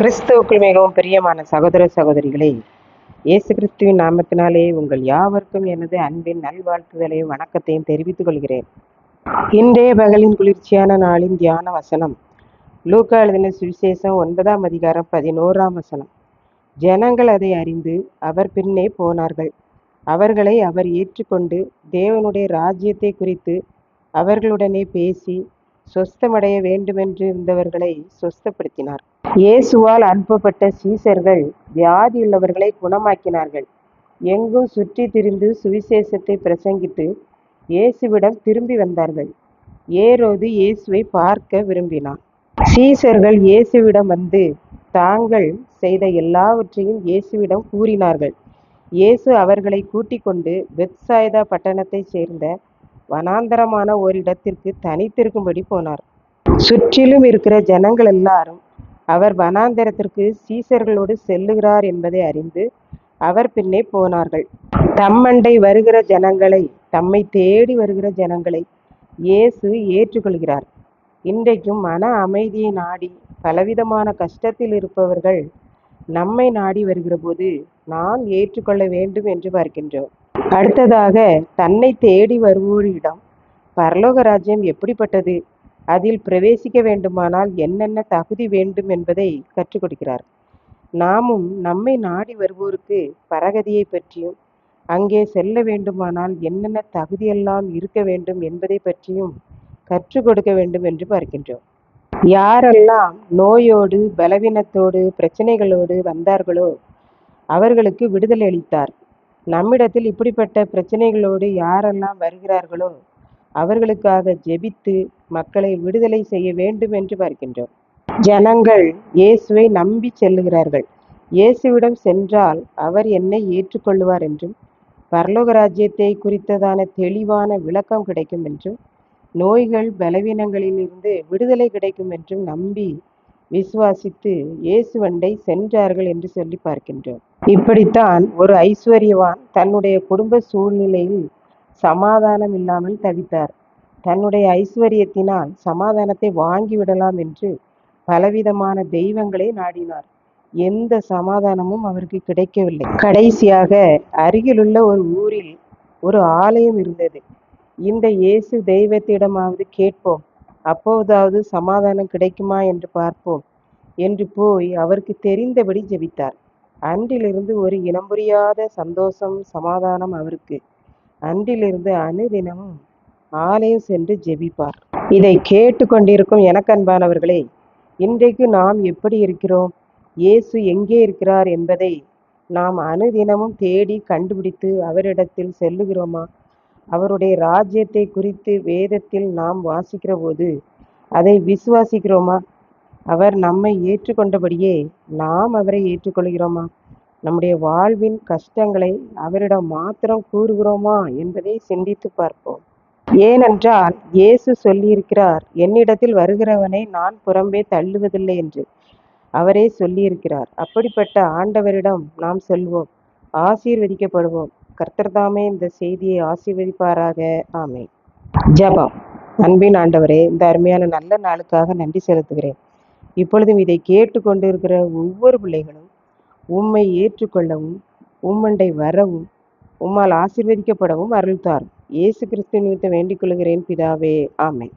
கிறிஸ்துவுக்குள் மிகவும் பிரியமான சகோதர சகோதரிகளே, இயேசு கிறிஸ்துவின் நாமத்தினாலே உங்கள் யாவருக்கும் எனது அன்பின் நல்வாழ்த்துதலையும் வணக்கத்தையும் தெரிவித்துக் கொள்கிறேன். இன்றைய பகலின் குளிர்ச்சியான நாளின் தியான வசனம் லூக்கா எழுதின சுவிசேஷம் 9ஆம் அதிகாரம் 11ஆம் வசனம். ஜனங்கள் அதை அறிந்து அவர் பின்னே போனார்கள். அவர்களை அவர் ஏற்றுக்கொண்டு தேவனுடைய ராஜ்யத்தை குறித்து அவர்களுடனே பேசி சொஸ்தமடைய வேண்டுமென்று இருந்தவர்களை சொஸ்தப்படுத்தினார். இயேசுவால் அனுப்பப்பட்ட சீசர்கள் வியாதியுள்ளவர்களை குணமாக்கினார்கள். எங்கும் சுற்றி திரிந்து சுவிசேஷத்தை பிரசங்கித்து இயேசுவிடம் திரும்பி வந்தார்கள். ஏரோது இயேசுவை பார்க்க விரும்பினான். சீசர்கள் இயேசுவிடம் வந்து தாங்கள் செய்த எல்லாவற்றையும் இயேசுவிடம் கூறினார்கள். இயேசு அவர்களை கூட்டிக் கொண்டு பெத்சாய்தா பட்டணத்தைச் சேர்ந்த வனாந்தரமான ஓரிடத்திற்கு தனித்திருக்கும்படி போனார். சுற்றிலும் இருக்கிற ஜனங்கள் எல்லாரும் அவர் வனாந்தரத்திற்கு சீசர்களோடு செல்லுகிறார் என்பதை அறிந்து அவர் பின்னே போனார்கள். தம்மண்டை வருகிற ஜனங்களை, தம்மை தேடி வருகிற ஜனங்களை இயேசு ஏற்றுக்கொள்கிறார். இன்றைக்கும் மன அமைதியை நாடி பலவிதமான கஷ்டத்தில் இருப்பவர்கள் நம்மை நாடி வருகிற போது நாம் ஏற்றுக்கொள்ள வேண்டும் என்று பார்க்கின்றோம். அடுத்ததாக, தன்னை தேடி வருவோரிடம் பரலோக ராஜ்யம் எப்படிப்பட்டது, அதில் பிரவேசிக்க வேண்டுமானால் என்னென்ன தகுதி வேண்டும் என்பதை கற்றுக் கொடுக்கிறார். நாமும் நம்மை நாடி வருவோருக்கு பரகதியை பற்றியும் அங்கே செல்ல வேண்டுமானால் என்னென்ன தகுதியெல்லாம் இருக்க வேண்டும் என்பதை பற்றியும் கற்றுக் கொடுக்க வேண்டும் என்று பார்க்கின்றோம். யாரெல்லாம் நோயோடு பலவீனத்தோடு பிரச்சனைகளோடு வந்தார்களோ அவர்களுக்கு விடுதலை அளித்தார். நம்மிடத்தில் இப்படிப்பட்ட பிரச்சனைகளோடு யாரெல்லாம் வருகிறார்களோ அவர்களுக்காக ஜெபித்து மக்களை விடுதலை செய்ய வேண்டும் என்று பார்க்கின்றோம். ஜனங்கள் இயேசுவை நம்பி செல்லுகிறார்கள். இயேசுவிடம் சென்றால் அவர் என்னை ஏற்றுக்கொள்வார் என்றும் பரலோக ராஜ்யத்தை குறித்ததான தெளிவான விளக்கம் கிடைக்கும் என்றும் நோய்கள் பலவீனங்களிலிருந்து விடுதலை கிடைக்கும் என்றும் நம்பி விசுவாசித்து இயேசுவண்டை சென்றார்கள் என்று சொல்லி பார்க்கின்றோம். இப்படித்தான் ஒரு ஐஸ்வர்யவான் தன்னுடைய குடும்ப சூழ்நிலையில் சமாதானம் இல்லாமல் தவித்தார். தன்னுடைய ஐஸ்வர்யத்தினால் சமாதானத்தை வாங்கிவிடலாம் என்று பலவிதமான தெய்வங்களை நாடினார். எந்த சமாதானமும் அவருக்கு கிடைக்கவில்லை. கடைசியாக அருகிலுள்ள ஒரு ஊரில் ஒரு ஆலயம் இருந்தது. இந்த இயேசு தெய்வத்திடமாவது கேட்போம், அப்போதாவது சமாதானம் கிடைக்குமா என்று பார்ப்போம் என்று போய் அவருக்கு தெரிந்தபடி ஜெபித்தார். அன்றிலிருந்து ஒரு இனம் புரியாத சந்தோஷம், சமாதானம் அவருக்கு. அன்றிலிருந்து அனுதினமும் ஆலயம் சென்று ஜெபிப்பார். இதை கேட்டு கொண்டிருக்கும் எனக்கு அன்பானவர்களே, இன்றைக்கு நாம் எப்படி இருக்கிறோம், இயேசு எங்கே இருக்கிறார் என்பதை நாம் அனுதினமும் தேடி கண்டுபிடித்து அவரிடத்தில் செல்லுகிறோமா? அவருடைய ராஜ்யத்தை குறித்து வேதத்தில் நாம் வாசிக்கிற போது அதை விசுவாசிக்கிறோமா? அவர் நம்மை ஏற்றுக்கொண்டபடியே நாம் அவரை ஏற்றுக்கொள்கிறோமா? நம்முடைய வாழ்வின் கஷ்டங்களை அவரிடம் மாத்திரம் கூறுகிறோமா என்பதை சிந்தித்து பார்ப்போம். ஏனென்றால் இயேசு சொல்லியிருக்கிறார், என்னிடத்தில் வருகிறவனை நான் புறம்பே தள்ளுவதில்லை என்று அவரே சொல்லியிருக்கிறார். அப்படிப்பட்ட ஆண்டவரிடம் நாம் செல்வோம், ஆசீர்வதிக்கப்படுவோம். கர்த்தர் தாமே இந்த செய்தியை ஆசீர்வதிப்பாராக. ஆமென். ஜெபம். அன்பின் ஆண்டவரே, இந்த அருமையான நல்ல நாளுக்காக நன்றி செலுத்துகிறேன். இப்பொழுதும் இதை கேட்டுக்கொண்டு இருக்கிற ஒவ்வொரு பிள்ளைகளும் உம்மை ஏற்றுக்கொள்ளவும் உம்மண்டை வரவும் உம்மால் ஆசீர்வதிக்கப்படவும் அருள் தாரும். இயேசு கிறிஸ்து நிமித்தம் வேண்டிக் கொள்கிறேன் பிதாவே. ஆமென்.